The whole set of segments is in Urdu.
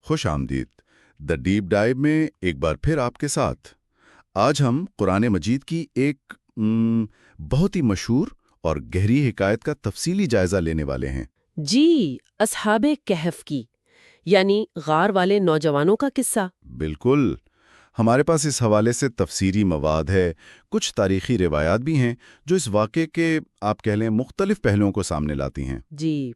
خوش آمدید دا ڈیپ ڈائیو میں ایک بار پھر آپ کے ساتھ۔ آج ہم قرآن مجید کی ایک بہت ہی مشہور اور گہری حکایت کا تفصیلی جائزہ لینے والے ہیں۔ جی، اصحاب کہف کی، یعنی غار والے نوجوانوں کا قصہ۔ بالکل، ہمارے پاس اس حوالے سے تفسیری مواد ہے، کچھ تاریخی روایات بھی ہیں جو اس واقعے کے آپ کہہ لیں مختلف پہلوؤں کو سامنے لاتی ہیں۔ جی،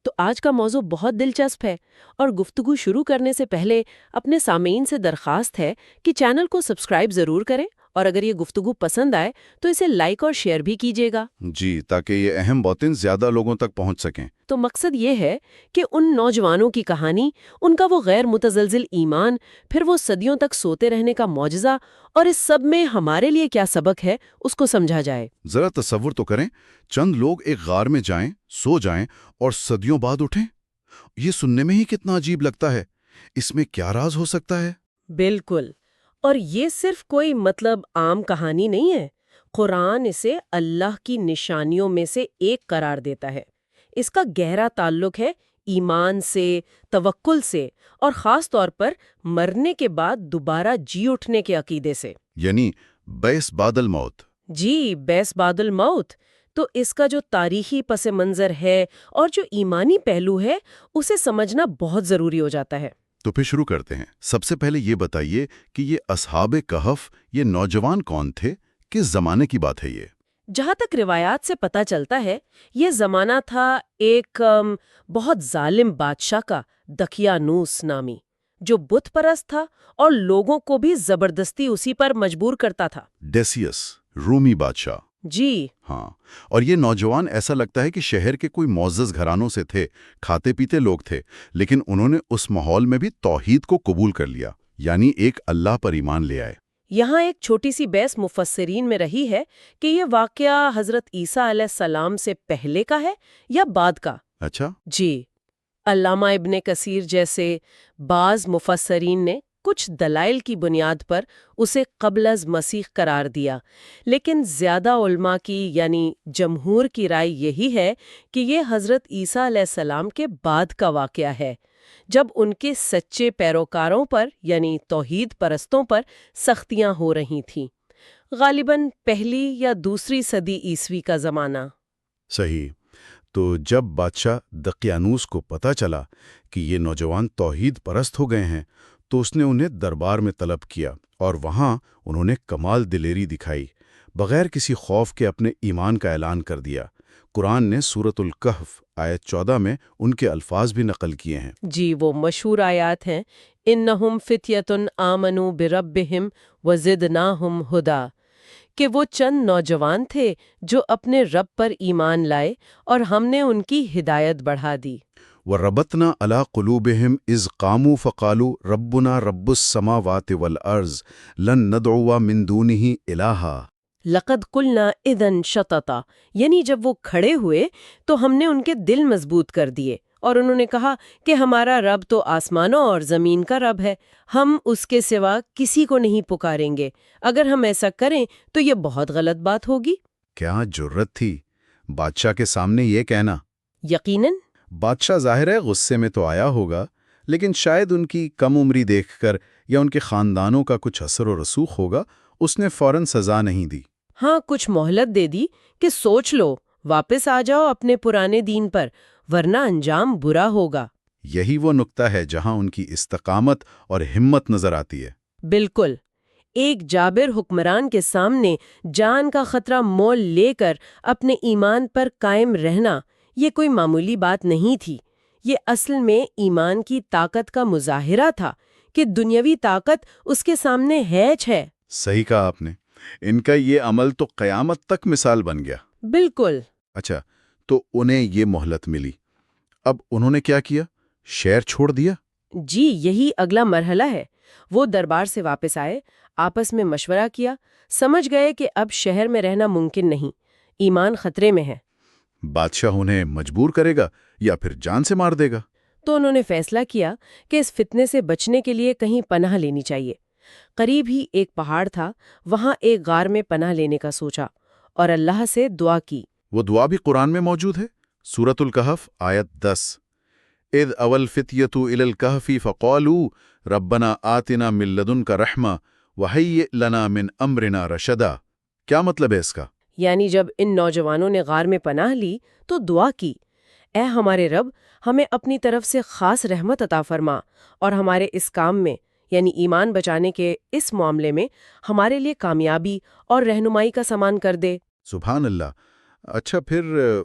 تو آج کا موضوع بہت دلچسپ ہے، اور گفتگو شروع کرنے سے پہلے اپنے سامعین سے درخواست ہے کہ چینل کو سبسکرائب ضرور کریں، اور اگر یہ گفتگو پسند آئے تو اسے لائک اور شیئر بھی کیجیے گا۔ جی، تاکہ یہ اہم باتیں زیادہ لوگوں تک پہنچ سکیں۔ تو مقصد یہ ہے کہ ان نوجوانوں کی کہانی، ان کا وہ غیر متزلزل ایمان، پھر وہ صدیوں تک سوتے رہنے کا معجزہ، اور اس سب میں ہمارے لیے کیا سبق ہے، اس کو سمجھا جائے۔ ذرا تصور تو کریں، چند لوگ ایک غار میں جائیں، سو جائیں اور صدیوں بعد اٹھیں۔ یہ سننے میں ہی کتنا عجیب لگتا ہے۔ اس میں کیا راز ہو سکتا ہے؟ بالکل، اور یہ صرف کوئی عام کہانی نہیں ہے۔ قرآن اسے اللہ کی نشانیوں میں سے ایک قرار دیتا ہے۔ اس کا گہرا تعلق ہے ایمان سے، توکل سے، اور خاص طور پر مرنے کے بعد دوبارہ جی اٹھنے کے عقیدے سے۔ یعنی بیس بعد الموت۔ جی، بیس بعد الموت۔ تو اس کا جو تاریخی پس منظر ہے اور جو ایمانی پہلو ہے، اسے سمجھنا بہت ضروری ہو جاتا ہے۔ تو پھر شروع کرتے ہیں۔ سب سے پہلے یہ بتائیے کہ یہ اصحاب کہف، یہ نوجوان کون تھے؟ کس زمانے کی بات ہے یہ؟ جہاں تک روایات سے پتہ چلتا ہے، یہ زمانہ تھا ایک بہت ظالم بادشاہ کا، دقیانوس نامی، جو بت پرست تھا اور لوگوں کو بھی زبردستی اسی پر مجبور کرتا تھا۔ ڈیسیس، رومی بادشاہ۔ جی ہاں، اور یہ نوجوان ایسا لگتا ہے کہ شہر کے کوئی معزز گھرانوں سے تھے، کھاتے پیتے لوگ تھے، لیکن انہوں نے اس ماحول میں بھی توحید کو قبول کر لیا، یعنی ایک اللہ پر ایمان لے آئے۔ یہاں ایک چھوٹی سی بحث مفسرین میں رہی ہے کہ یہ واقعہ حضرت عیسیٰ علیہ السلام سے پہلے کا ہے یا بعد کا۔ اچھا، جی، علامہ ابن کثیر جیسے بعض مفسرین نے کچھ دلائل کی بنیاد پر اسے قبل از مسیح قرار دیا، لیکن زیادہ علماء کی یعنی جمہور کی رائے یہی ہے کہ یہ حضرت عیسیٰ علیہ السلام کے بعد کا واقعہ ہے، جب ان کے سچے پیروکاروں پر یعنی توحید پرستوں پر سختیاں ہو رہی تھیں، غالباً پہلی یا دوسری صدی عیسوی کا زمانہ۔ صحیح۔ تو جب بادشاہ دقیانوس کو پتہ چلا کہ یہ نوجوان توحید پرست ہو گئے ہیں، تو اس نے انہیں دربار میں طلب کیا، اور وہاں انہوں نے کمال دلیری دکھائی، بغیر کسی خوف کے اپنے ایمان کا اعلان کر دیا۔ قرآن نے سورۃ الکہف آیت 14 میں ان کے الفاظ بھی نقل کیے ہیں۔ جی، وہ مشہور آیات ہیں، انہم فتیۃ آمنوا بربہم وزدناہم ھدی، کہ وہ چند نوجوان تھے جو اپنے رب پر ایمان لائے اور ہم نے ان کی ہدایت بڑھا دی۔ وَرَبَطْنَا عَلَىٰ قُلُوبِهِمْ إِذْ قَامُوا فَقَالُوا رَبُّنَا رَبُّ السَّمَاوَاتِ وَالْأَرْضِ لَن نَّدْعُوَ مِن دُونِهِ إِلَٰهًا۔ لقد قلنا اذن شططا، یعنی جب وہ کھڑے ہوئے تو ہم نے ان کے دل مضبوط کر دیے، اور انہوں نے کہا کہ ہمارا رب تو آسمانوں اور زمین کا رب ہے، ہم اس کے سوا کسی کو نہیں پکاریں گے۔ اگر ہم ایسا کریں تو یہ بہت غلط بات ہوگی۔ کیا جرت تھی بادشاہ کے سامنے یہ کہنا! یقیناً بادشاہ ظاہر ہے غصے میں تو آیا ہوگا، لیکن شاید ان کی کم عمری دیکھ کر یا ان کے خاندانوں کا کچھ اثر و رسوخ ہوگا، اس نے فوراً سزا نہیں دی۔ ہاں، کچھ مہلت دے دی کہ سوچ لو، واپس آ جاؤ اپنے پرانے دین پر، ورنہ انجام برا ہوگا۔ یہی وہ نقطہ ہے جہاں ان کی استقامت اور ہمت نظر آتی ہے۔ بالکل، ایک جابر حکمران کے سامنے جان کا خطرہ مول لے کر اپنے ایمان پر قائم رہنا، یہ کوئی معمولی بات نہیں تھی۔ یہ اصل میں ایمان کی طاقت کا مظاہرہ تھا کہ دنیاوی طاقت اس کے سامنے ہیچ ہے۔ صحیح کہا آپ نے، ان کا یہ عمل تو قیامت تک مثال بن گیا۔ بالکل۔ اچھا، تو انہیں یہ مہلت ملی، اب انہوں نے کیا کیا؟ شہر چھوڑ دیا؟ جی، یہی اگلا مرحلہ ہے۔ وہ دربار سے واپس آئے، آپس میں مشورہ کیا، سمجھ گئے کہ اب شہر میں رہنا ممکن نہیں، ایمان خطرے میں ہے۔ بادشاہ انہیں مجبور کرے گا یا پھر جان سے مار دے گا؟ تو انہوں نے فیصلہ کیا کہ اس فتنے سے بچنے کے لیے کہیں پناہ لینی چاہیے۔ قریب ہی ایک پہاڑ تھا، وہاں ایک غار میں پناہ لینے کا سوچا اور اللہ سے دعا کی۔ وہ دعا بھی قرآن میں موجود ہے؟ سورۃ الکہف آیت 10 اذ اول فتیتو الی الکہف فقالوا ربنا آتنا من لدنک رحمہ وہیئ لنا من امرنا رشدا۔ کیا مطلب ہے اس کا؟ یعنی جب ان نوجوانوں نے غار میں پناہ لی تو دعا کی، اے ہمارے رب، ہمیں اپنی طرف سے خاص رحمت عطا فرما اور ہمارے اس کام میں یعنی ایمان بچانے کے اس معاملے میں ہمارے لیے کامیابی اور رہنمائی کا سامان کر دے۔ سبحان اللہ۔ اچھا، پھر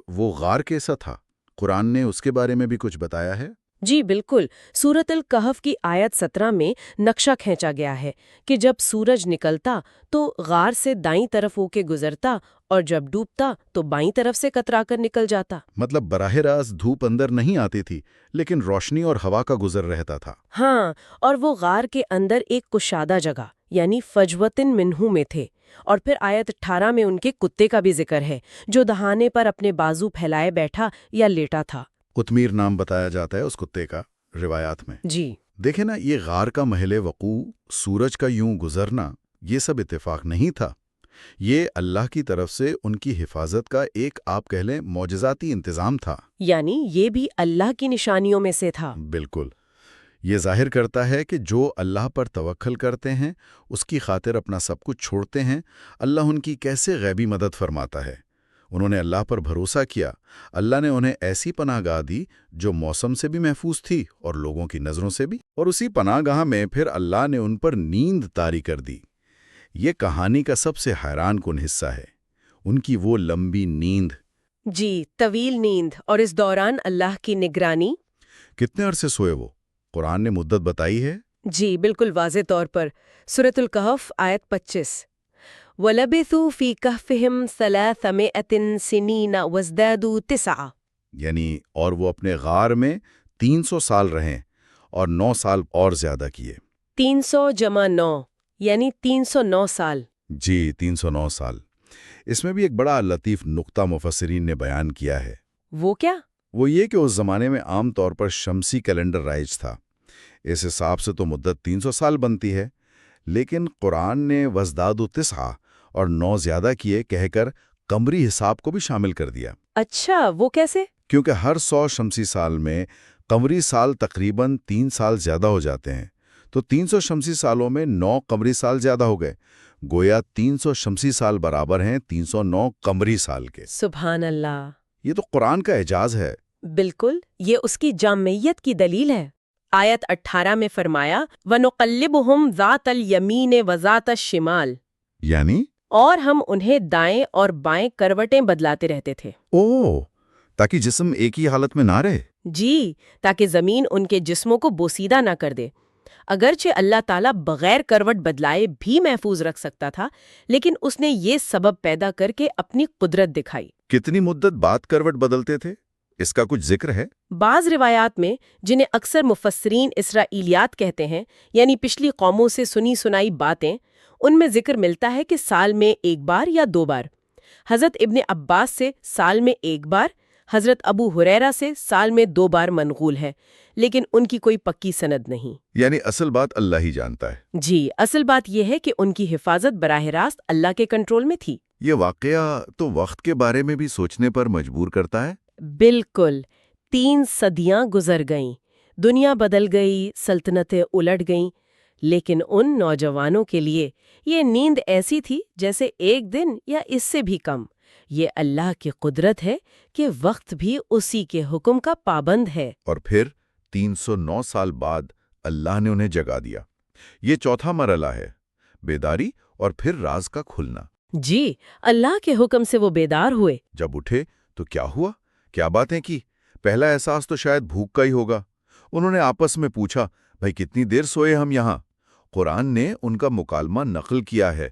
وہ غار کیسا تھا؟ قرآن نے اس کے بارے میں بھی کچھ بتایا ہے؟ جی بالکل، سورۃ الکہف کی آیت 17 میں نقشہ کھینچا گیا ہے کہ جب سورج نکلتا تو غار سے دائیں طرف ہو کے گزرتا اور جب ڈوبتا تو بائیں طرف سے کترا کر نکل جاتا۔ مطلب براہ راست دھوپ اندر نہیں آتی تھی، لیکن روشنی اور ہوا کا گزر رہتا تھا۔ ہاں، اور وہ غار کے اندر ایک کشادہ جگہ یعنی فجوتن منہو میں تھے، اور پھر آیت 18 میں ان کے کتے کا بھی ذکر ہے جو دہانے پر اپنے بازو پھیلائے بیٹھا یا لیٹا تھا۔ قطمیر نام بتایا جاتا ہے اس کتے کا روایات میں۔ جی دیکھیں نا، یہ غار کا محل وقوع، سورج کا یوں گزرنا، یہ سب اتفاق نہیں تھا۔ یہ اللہ کی طرف سے ان کی حفاظت کا ایک آپ کہہ لیں معجزاتی انتظام تھا۔ یعنی یہ بھی اللہ کی نشانیوں میں سے تھا۔ بالکل۔ یہ ظاہر کرتا ہے کہ جو اللہ پر توکل کرتے ہیں، اس کی خاطر اپنا سب کچھ چھوڑتے ہیں، اللہ ان کی کیسے غیبی مدد فرماتا ہے۔ انہوں نے اللہ پر بھروسہ کیا، اللہ نے انہیں ایسی پناہ گاہ دی جو موسم سے بھی محفوظ تھی اور لوگوں کی نظروں سے بھی، اور اسی پناہ گاہ میں پھر اللہ نے ان پر نیند طاری کر دی۔ یہ کہانی کا سب سے حیران کن حصہ ہے، ان کی وہ لمبی نیند۔ جی، طویل نیند، اور اس دوران اللہ کی نگرانی۔ کتنے عرصے سوئے وہ؟ قرآن نے مدت بتائی ہے؟ جی بالکل واضح طور پر، سورۃ الکہف آیت 25 وَلَبِثُوا فِي كَهْفِهِمْ 300 سِنِينَ وَازْدَادُوا 9۔ یعنی اور وہ اپنے غار میں 300 سال رہیں اور 9 سال اور زیادہ کیے۔ 300 جمع 9 یعنی 309 سال۔ جی، 309 سال۔ اس میں بھی ایک بڑا لطیف نقطہ مفسرین نے بیان کیا ہے۔ وہ کیا؟ وہ یہ کہ اس زمانے میں عام طور پر شمسی کیلنڈر رائج تھا۔ اس حساب سے تو مدت 300 سال بنتی ہے، لیکن قرآن نے وزدادو 9 اور 9 زیادہ کیے کہہ کر قمری حساب کو بھی شامل کر دیا۔ اچھا، وہ کیسے؟ کیونکہ ہر 100 شمسی سال میں قمری سال تقریباً 3 سال زیادہ ہو جاتے ہیں، تو 300 شمسی سالوں میں 9 قمری سال زیادہ ہو گئے، گویا 300 شمسی سال برابر ہیں 309 قمری سال کے۔ سبحان اللہ! یہ تو قرآن کا اعجاز ہے۔ بالکل، یہ اس کی جامعیت کی دلیل ہے۔ آیت 18 میں فرمایا وَنُقَلِّبُهُمْ ذَاتَ الْيَمِينِ وَذَاتَ الشِّمَالِ، یعنی اور ہم انہیں دائیں اور بائیں کروٹیں بدلاتے رہتے تھے۔ تاکہ جسم ایک ہی حالت میں نہ رہے۔ جی، تاکہ زمین ان کے جسموں کو بوسیدہ نہ کر دے۔ اگرچہ اللہ تعالیٰ بغیر کروٹ بدلائے بھی محفوظ رکھ سکتا تھا، لیکن اس نے یہ سبب پیدا کر کے اپنی قدرت دکھائی۔ کتنی مدت بعد کروٹ بدلتے تھے؟ اس کا کچھ ذکر ہے؟ بعض روایات میں، جنہیں اکثر مفسرین اسرائیلیات کہتے ہیں، یعنی پچھلی قوموں سے سنی سنائی باتیں، ان میں ذکر ملتا ہے کہ سال میں 1 بار یا 2 بار۔ حضرت ابن عباس سے سال میں 1 بار، حضرت ابو ہریرہ سے سال میں 2 بار منقول ہے، لیکن ان کی کوئی پکی سند نہیں۔ یعنی اصل بات اللہ ہی جانتا ہے۔ جی، اصل بات یہ ہے کہ ان کی حفاظت براہ راست اللہ کے کنٹرول میں تھی۔ یہ واقعہ تو وقت کے بارے میں بھی سوچنے پر مجبور کرتا ہے۔ بالکل، 3 صدیاں گزر گئیں، دنیا بدل گئی، سلطنتیں الٹ گئیں، لیکن ان نوجوانوں کے لیے یہ نیند ایسی تھی جیسے 1 دن یا اس سے بھی کم۔ یہ اللہ کی قدرت ہے کہ وقت بھی اسی کے حکم کا پابند ہے۔ اور پھر 309 سال بعد اللہ نے انہیں جگا دیا۔ یہ چوتھا مرحلہ ہے، بیداری اور پھر راز کا کھلنا۔ جی، اللہ کے حکم سے وہ بیدار ہوئے۔ جب اٹھے تو کیا ہوا؟ کیا باتیں کی؟ پہلا احساس تو شاید بھوک کا ہی ہوگا۔ انہوں نے آپس میں پوچھا، بھائی کتنی دیر سوئے ہم یہاں؟ قرآن نے ان کا مکالمہ نقل کیا ہے،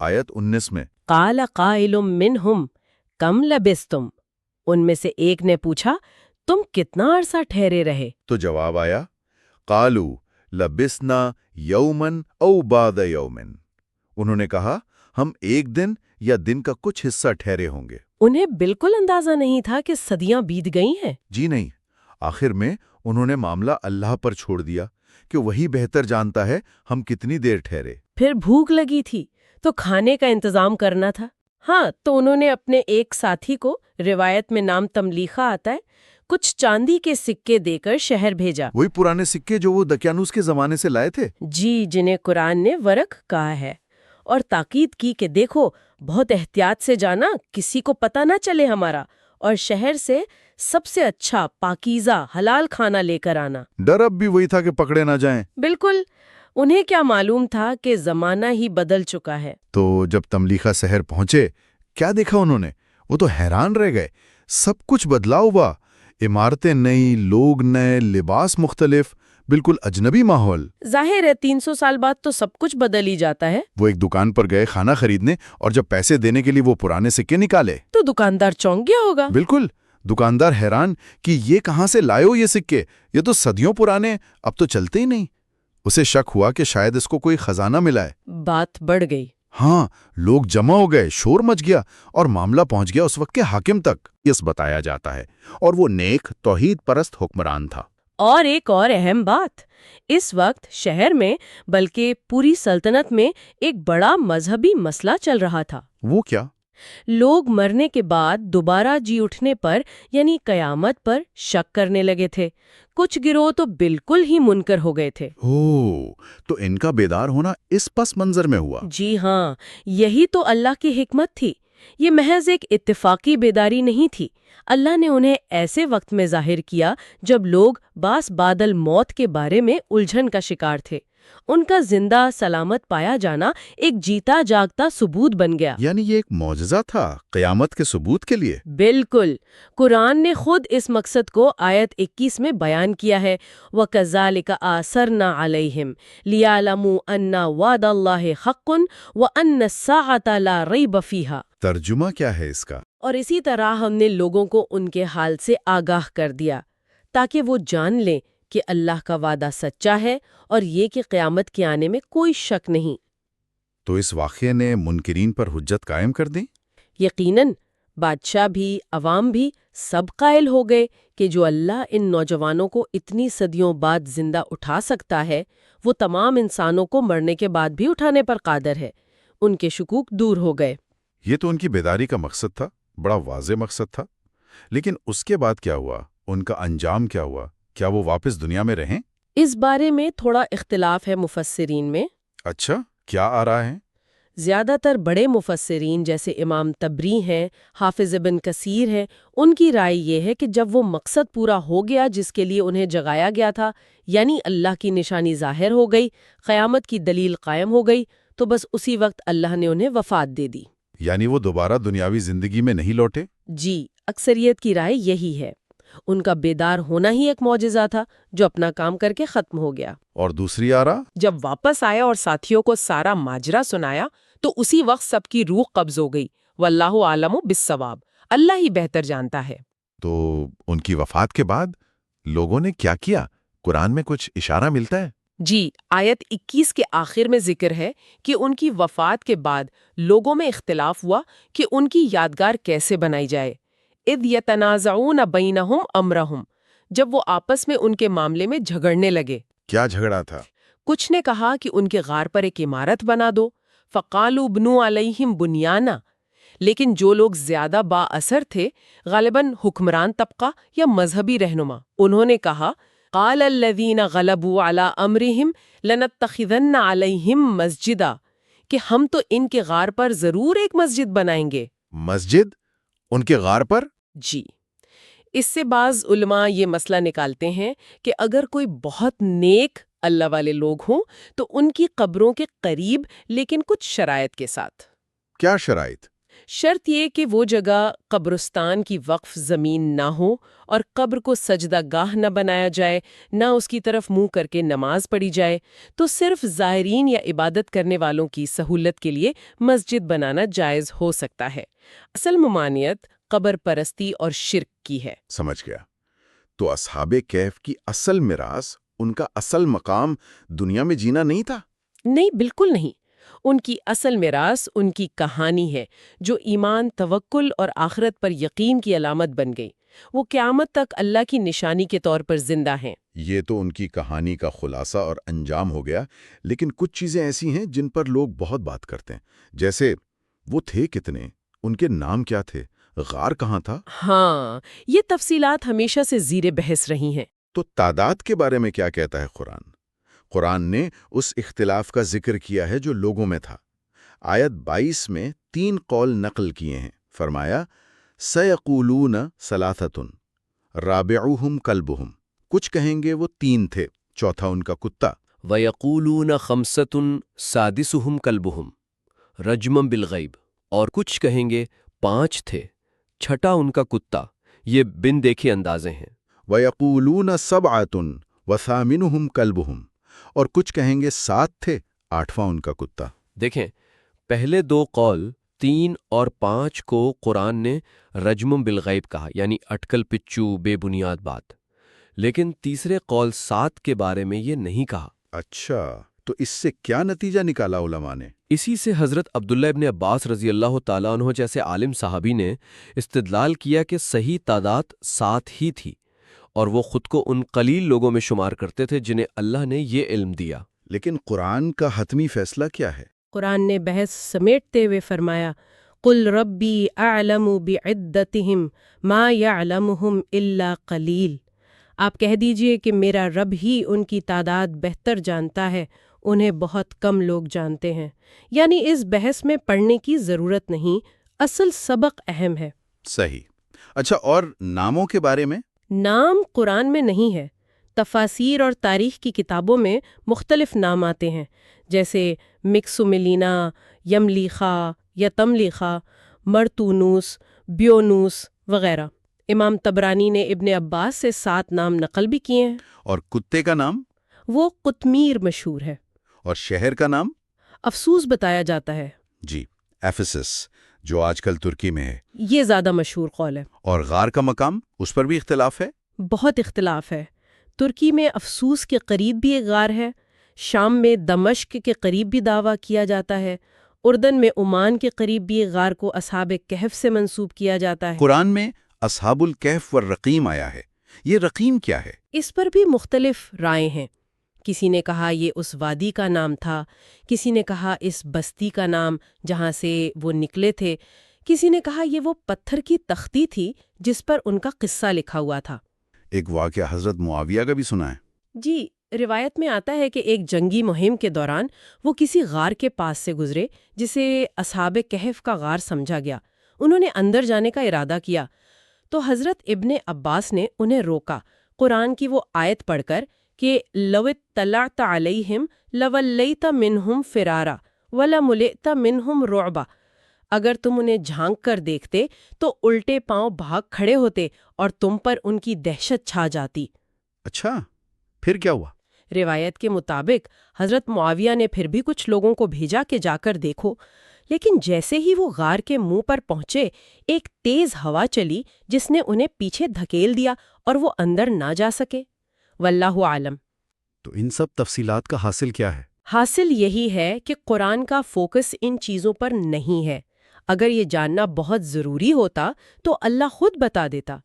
آیت 19 میں۔ قال قائل منہم کم لبثتم، ان میں سے ایک نے پوچھا، تم کتنا عرصہ ٹھہرے رہے؟ تو جواب آیا، قالو لبثنا یومن او بعد یومن۔ انہوں نے کہا، ہم 1 دن یا دن کا کچھ حصہ ٹھہرے ہوں گے۔ انہیں بالکل اندازہ نہیں تھا کہ صدیاں بیت گئی ہیں۔ جی نہیں، آخر میں انہوں نے معاملہ اللہ پر چھوڑ دیا کہ وہی بہتر جانتا ہے ہم کتنی دیر ٹھہرے۔ پھر بھوک لگی تھی تو کھانے کا انتظام کرنا تھا۔ ہاں، تو انہوں نے اپنے ایک ساتھی کو، روایت میں نام تملیخہ آتا ہے، کچھ چاندی کے سکے دے کر شہر بھیجا۔ وہی پرانے سکے جو وہ دقیانوس کے زمانے سے لائے تھے؟ جی، جنہیں قرآن نے ورق کہا ہے، اور تاکید کی کہ دیکھو بہت احتیاط سے جانا، کسی کو پتہ نہ چلے ہمارا، اور شہر سے سب سے اچھا پاکیزہ حلال کھانا لے کر آنا۔ ڈر اب بھی وہی تھا کہ پکڑے نہ جائیں۔ بالکل، انہیں کیا معلوم تھا کہ زمانہ ہی بدل چکا ہے۔ تو جب تملیخہ شہر پہنچے، کیا دیکھا انہوں نے؟ وہ تو حیران رہ گئے۔ سب کچھ بدلا ہوا، عمارتیں نئی، لوگ نئے، لباس مختلف، بالکل اجنبی ماحول۔ ظاہر ہے 300 سال بعد تو سب کچھ بدل ہی جاتا ہے۔ وہ ایک دکان پر گئے کھانا خریدنے، اور جب پیسے دینے کے لیے وہ پرانے سکے نکالے تو دکاندار چونک گیا ہوگا۔ بالکل، دکاندار حیران کہ یہ کہاں سے لائے ہو یہ سکے، یہ تو صدیوں پرانے، اب تو چلتے ہی نہیں۔ اسے شک ہوا کہ شاید اس کو کوئی خزانہ ملا ہے۔ بات بڑھ گئی۔ ہاں، لوگ جمع ہو گئے، شور مچ گیا، اور معاملہ پہنچ گیا اس وقت کے حاکم تک۔ اس بتایا جاتا ہے، اور وہ نیک توحید پرست حکمران تھا۔ اور ایک اور اہم بات، اس وقت شہر میں بلکہ پوری سلطنت میں ایک بڑا مذہبی مسئلہ چل رہا تھا۔ وہ کیا؟ لوگ مرنے کے بعد دوبارہ جی اٹھنے پر، یعنی قیامت پر شک کرنے لگے تھے۔ کچھ گروہ تو بالکل ہی منکر ہو گئے تھے۔ تو ان کا بیدار ہونا اس پس منظر میں ہوا۔ جی ہاں، یہی تو اللہ کی حکمت تھی۔ یہ محض ایک اتفاقی بیداری نہیں تھی۔ اللہ نے انہیں ایسے وقت میں ظاہر کیا جب لوگ باس بادل موت کے بارے میں الجھن کا شکار تھے۔ ان کا زندہ سلامت پایا جانا ایک جیتا جاگتا ثبوت بن گیا۔ یعنی یہ ایک معجزہ تھا قیامت کے ثبوت کے لیے۔ بالکل، قرآن نے خود اس مقصد کو آیت 21 میں بیان کیا ہے، وَكَذَلِكَ آثَرْنَا عَلَيْهِمْ لِيَعْلَمُوا أَنَّ وَعْدَ اللَّهِ حَقٌّ وَأَنَّ السَّاعَةَ لَا رَيْبَ فِيهَا۔ ترجمہ کیا ہے اس کا؟ اور اسی طرح ہم نے لوگوں کو ان کے حال سے آگاہ کر دیا تاکہ وہ جان لیں کہ اللہ کا وعدہ سچا ہے اور یہ کہ قیامت کے آنے میں کوئی شک نہیں۔ تو اس واقعے نے منکرین پر حجت قائم کر دی؟ یقیناً، بادشاہ بھی، عوام بھی، سب قائل ہو گئے کہ جو اللہ ان نوجوانوں کو اتنی صدیوں بعد زندہ اٹھا سکتا ہے، وہ تمام انسانوں کو مرنے کے بعد بھی اٹھانے پر قادر ہے۔ ان کے شکوک دور ہو گئے۔ یہ تو ان کی بیداری کا مقصد تھا، بڑا واضح مقصد تھا۔ لیکن اس کے بعد کیا ہوا؟ ان کا انجام کیا ہوا؟ کیا وہ واپس دنیا میں رہیں؟ اس بارے میں تھوڑا اختلاف ہے مفسرین میں۔ اچھا، کیا آ رہا ہے؟ زیادہ تر بڑے مفسرین جیسے امام طبری ہیں، حافظ ابن کثیر ہیں، ان کی رائے یہ ہے کہ جب وہ مقصد پورا ہو گیا جس کے لیے انہیں جگایا گیا تھا، یعنی اللہ کی نشانی ظاہر ہو گئی، قیامت کی دلیل قائم ہو گئی، تو بس اسی وقت اللہ نے انہیں وفات دے دی۔ یعنی وہ دوبارہ دنیاوی زندگی میں نہیں لوٹے؟ جی، اکثریت کی رائے یہی ہے۔ ان کا بیدار ہونا ہی ایک معجزہ تھا جو اپنا کام کر کے ختم ہو گیا۔ اور دوسری آرا؟ جب واپس آیا اور ساتھیوں کو سارا ماجرا سنایا تو اسی وقت سب کی روح قبض ہو گئی۔ واللہ عالم بالصواب، اللہ ہی بہتر جانتا ہے۔ تو ان کی وفات کے بعد لوگوں نے کیا کیا؟ قرآن میں کچھ اشارہ ملتا ہے؟ جی، آیت 21 کے آخر میں ذکر ہے کہ ان کی وفات کے بعد لوگوں میں اختلاف ہوا کہ ان کی یادگار کیسے بنائی جائے۔ اذ یتنازعون بینہم امرہم، جب وہ آپس میں ان کے معاملے میں جھگڑنے لگے۔ کیا جھگڑا تھا؟ کچھ نے کہا کہ ان کے غار پر ایک عمارت بنا دو، فقالوا بنوا علیہم بنیانا، لیکن جو لوگ زیادہ با اثر تھے، غالباً حکمران طبقہ یا مذہبی رہنما، انہوں نے کہا قال الذین غلبوا علی امرہم لنتخذن علیہم مسجدا، کہ ہم تو ان کے غار پر ضرور ایک مسجد بنائیں گے۔ مسجد؟ ان کے غار پر؟ جی، اس سے بعض علماء یہ مسئلہ نکالتے ہیں کہ اگر کوئی بہت نیک اللہ والے لوگ ہوں تو ان کی قبروں کے قریب، لیکن کچھ شرائط کے ساتھ۔ کیا شرائط؟ شرط یہ کہ وہ جگہ قبرستان کی وقف زمین نہ ہو اور قبر کو سجدہ گاہ نہ بنایا جائے، نہ اس کی طرف منہ کر کے نماز پڑھی جائے، تو صرف زائرین یا عبادت کرنے والوں کی سہولت کے لیے مسجد بنانا جائز ہو سکتا ہے۔ اصل ممانعت قبر پرستی اور شرک کی ہے۔ سمجھ گیا۔ تو اصحاب کہف کی اصل میراث، ان کا اصل مقام دنیا میں جینا نہیں تھا؟ نہیں، بالکل نہیں۔ ان کی اصل میراث ان کی کہانی ہے جو ایمان، توکل اور آخرت پر یقین کی علامت بن گئی۔ وہ قیامت تک اللہ کی نشانی کے طور پر زندہ ہیں۔ یہ تو ان کی کہانی کا خلاصہ اور انجام ہو گیا، لیکن کچھ چیزیں ایسی ہیں جن پر لوگ بہت بات کرتے ہیں، جیسے وہ تھے کتنے، ان کے نام کیا تھے؟ غار کہاں تھا؟ ہاں، یہ تفصیلات ہمیشہ سے زیر بحث رہی ہیں۔ تو تعداد کے بارے میں کیا کہتا ہے قرآن؟ قرآن نے اس اختلاف کا ذکر کیا ہے جو لوگوں میں تھا۔ آیت 22 میں 3 قول نقل کیے ہیں۔ فرمایا سَيَقُولُونَ ثَلَاثَةٌ رَابِعُهُمْ كَلْبُهُمْ، کچھ کہیں گے وہ 3 تھے، چوتھا ان کا کتا۔ وَيَقُولُونَ خَمْسَةٌ سَادِسُهُمْ كَلْبُهُمْ رَجْمًا بِالْغَيْبِ، اور کچھ کہیں گے 5 تھے، چھٹا ان کا کتا۔ یہ بن دیکھے اندازے ہیں۔ وَيَقُولُونَ سَبْعَةٌ وَثَامِنُهُمْ كَلْبُهُمْ، اور کچھ کہیں گے 7 تھے، 8واں ان کا کتا۔ دیکھیں، پہلے 2 قول 3 اور 5 کو قرآن نے رجم بالغیب کہا، یعنی اٹکل پچو بے بنیاد بات، لیکن تیسرے قول 7 کے بارے میں یہ نہیں کہا۔ اچھا، تو اس سے کیا نتیجہ نکالا علماء نے؟ اسی سے حضرت عبداللہ ابن عباس رضی اللہ تعالیٰ عنہ جیسے عالم صحابی نے استدلال کیا کہ صحیح تعداد 7 ہی تھی، اور وہ خود کو ان قلیل لوگوں میں شمار کرتے تھے جنہیں اللہ نے یہ علم دیا۔ لیکن قرآن کا حتمی فیصلہ کیا ہے؟ قرآن نے بحث سمیٹتے ہوئے فرمایا قُلْ رَبِّي أَعْلَمُ بِعِدَّتِهِمْ مَا يَعْلَمُهُمْ إِلَّا قَلِيلٌ، آپ کہہ دیجئے کہ میرا رب ہی ان کی تعداد بہتر جانتا ہے، انہیں بہت کم لوگ جانتے ہیں۔ یعنی اس بحث میں پڑھنے کی ضرورت نہیں، اصل سبق اہم ہے۔ صحیح۔ اچھا، اور ناموں کے بارے میں؟ نام قرآن میں نہیں ہے۔ تفاسیر اور تاریخ کی کتابوں میں مختلف نام آتے ہیں، جیسے مکسوملینا، یملیخا یا تملیخا، مرتونوس، بیونوس وغیرہ۔ امام طبرانی نے ابن عباس سے 7 نام نقل بھی کیے ہیں۔ اور کتے کا نام؟ وہ قطمیر مشہور ہے۔ اور شہر کا نام؟ افسوس بتایا جاتا ہے۔ جی، ایفیسس، جو آج کل ترکی میں ہے۔ یہ زیادہ مشہور قول ہے۔ اور غار کا مقام، اس پر بھی اختلاف ہے؟ بہت اختلاف ہے۔ ترکی میں افسوس کے قریب بھی ایک غار ہے، شام میں دمشق کے قریب بھی دعویٰ کیا جاتا ہے، اردن میں عمان کے قریب بھی ایک غار کو اصحاب کہف سے منسوب کیا جاتا ہے۔ قرآن میں اصحاب الکہف والرقیم آیا ہے، یہ رقیم کیا ہے؟ اس پر بھی مختلف رائے ہیں۔ کسی نے کہا یہ اس وادی کا نام تھا، کسی نے کہا اس بستی کا نام جہاں سے وہ نکلے تھے، کسی نے کہا یہ وہ پتھر کی تختی تھی جس پر ان کا قصہ لکھا ہوا تھا۔ ایک واقعہ حضرت معاویہ کا بھی سنا ہے۔ جی، روایت میں آتا ہے کہ ایک جنگی مہم کے دوران وہ کسی غار کے پاس سے گزرے جسے اصحاب کہف کا غار سمجھا گیا۔ انہوں نے اندر جانے کا ارادہ کیا تو حضرت ابن عباس نے انہیں روکا، قرآن کی وہ آیت پڑھ کر کہ لَوِ اطَّلَعْتَ عَلَيْهِمْ لَوَلَّيْتَ مِنْهُمْ فِرَارًا وَلَمُلِئْتَ مِنْهُمْ رُعْبًا، اگر تم انہیں جھانک کر دیکھتے تو الٹے پاؤں بھاگ کھڑے ہوتے اور تم پر ان کی دہشت چھا جاتی۔ اچھا، پھر کیا ہوا؟ روایت کے مطابق حضرت معاویہ نے پھر بھی کچھ لوگوں کو بھیجا کہ جا کر دیکھو، لیکن جیسے ہی وہ غار کے منہ پر پہنچے ایک تیز ہوا چلی جس نے انہیں پیچھے دھکیل دیا اور وہ اندر نہ جا سکے۔ واللہ عالم۔ تو ان سب تفصیلات کا حاصل کیا ہے؟ حاصل یہی ہے کہ قرآن کا فوکس ان چیزوں پر نہیں ہے۔ اگر یہ جاننا بہت ضروری ہوتا تو اللہ خود بتا دیتا۔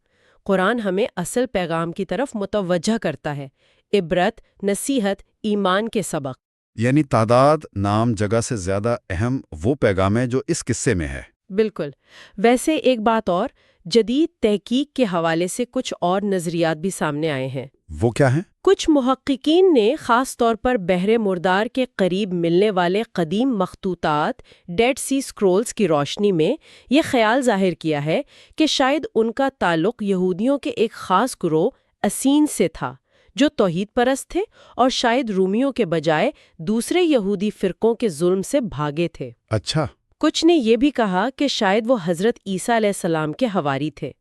قرآن ہمیں اصل پیغام کی طرف متوجہ کرتا ہے، عبرت، نصیحت، ایمان کے سبق۔ یعنی تعداد، نام، جگہ سے زیادہ اہم وہ پیغام ہے جو اس قصے میں ہے۔ بالکل۔ ویسے ایک بات اور، جدید تحقیق کے حوالے سے کچھ اور نظریات بھی سامنے آئے ہیں۔ وہ کیا ہیں؟ کچھ محققین نے خاص طور پر بحر مردار کے قریب ملنے والے قدیم مخطوطات ڈیڈ سی اسکرولز کی روشنی میں یہ خیال ظاہر کیا ہے کہ شاید ان کا تعلق یہودیوں کے ایک خاص گروہ اسین سے تھا جو توحید پرست تھے اور شاید رومیوں کے بجائے دوسرے یہودی فرقوں کے ظلم سے بھاگے تھے۔ اچھا۔ کچھ نے یہ بھی کہا کہ شاید وہ حضرت عیسیٰ علیہ السلام کے حواری تھے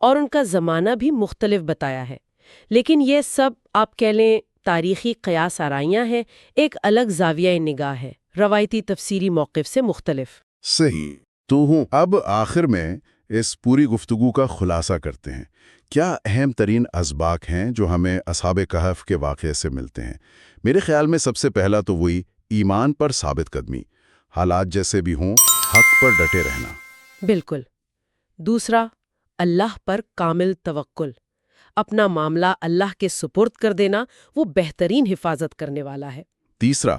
اور ان کا زمانہ بھی مختلف بتایا ہے، لیکن یہ سب آپ کہہ لیں تاریخی قیاس آرائیاں ہیں، ایک الگ زاویہ نگاہ ہے، روایتی تفسیری موقف سے مختلف۔ صحیح۔ تو اب آخر میں اس پوری گفتگو کا خلاصہ کرتے ہیں۔ کیا اہم ترین اسباق ہیں جو ہمیں اصحاب کہف کے واقعے سے ملتے ہیں؟ میرے خیال میں سب سے پہلا تو وہی ایمان پر ثابت قدمی، حالات جیسے بھی ہوں حق پر ڈٹے رہنا۔ بالکل۔ دوسرا، اللہ پر کامل توکل، اپنا معاملہ اللہ کے سپرد کر دینا، وہ بہترین حفاظت کرنے والا ہے۔ تیسرا،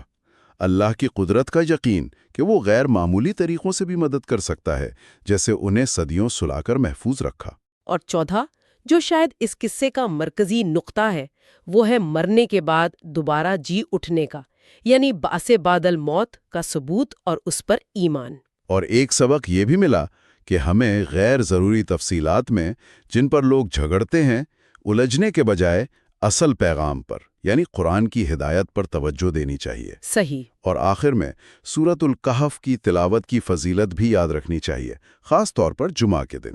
اللہ کی قدرت کا یقین کہ وہ غیر معمولی طریقوں سے بھی مدد کر سکتا ہے، جیسے انہیں صدیوں سلا کر محفوظ رکھا۔ اور چوتھا، جو شاید اس قصے کا مرکزی نقطہ ہے، وہ ہے مرنے کے بعد دوبارہ جی اٹھنے کا، یعنی بعث بعد الموت کا ثبوت اور اس پر ایمان۔ اور ایک سبق یہ بھی ملا کہ ہمیں غیر ضروری تفصیلات میں جن پر لوگ جھگڑتے ہیں، الجھنے کے بجائے اصل پیغام پر یعنی قرآن کی ہدایت پر توجہ دینی چاہیے۔ صحیح۔ اور آخر میں سورۃ الکہف کی تلاوت کی فضیلت بھی یاد رکھنی چاہیے، خاص طور پر جمعہ کے دن،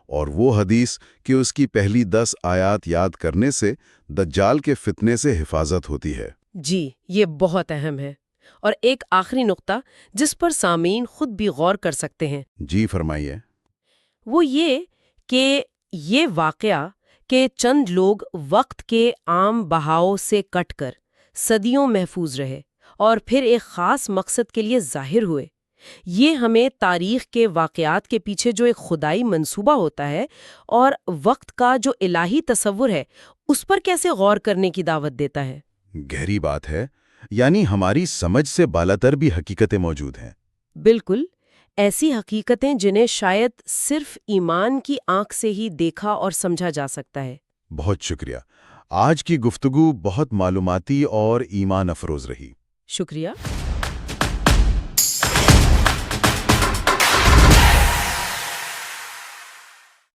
اور وہ حدیث کہ اس کی پہلی 10 آیات یاد کرنے سے دجال کے فتنے سے حفاظت ہوتی ہے۔ جی، یہ بہت اہم ہے۔ اور ایک آخری نقطہ جس پر سامعین خود بھی غور کر سکتے ہیں، جی فرمائیے۔ وہ یہ کہ یہ واقعہ کہ چند لوگ وقت کے عام بہاؤ سے کٹ کر صدیوں محفوظ رہے اور پھر ایک خاص مقصد کے لیے ظاہر ہوئے، یہ ہمیں تاریخ کے واقعات کے پیچھے جو ایک خدائی منصوبہ ہوتا ہے اور وقت کا جو الہی تصور ہے اس پر کیسے غور کرنے کی دعوت دیتا ہے۔ گہری بات ہے، یعنی ہماری سمجھ سے بالاتر بھی حقیقتیں موجود ہیں۔ بالکل، ایسی حقیقتیں جنہیں شاید صرف ایمان کی آنکھ سے ہی دیکھا اور سمجھا جا سکتا ہے۔ بہت شکریہ، آج کی گفتگو بہت معلوماتی اور ایمان افروز رہی۔ شکریہ۔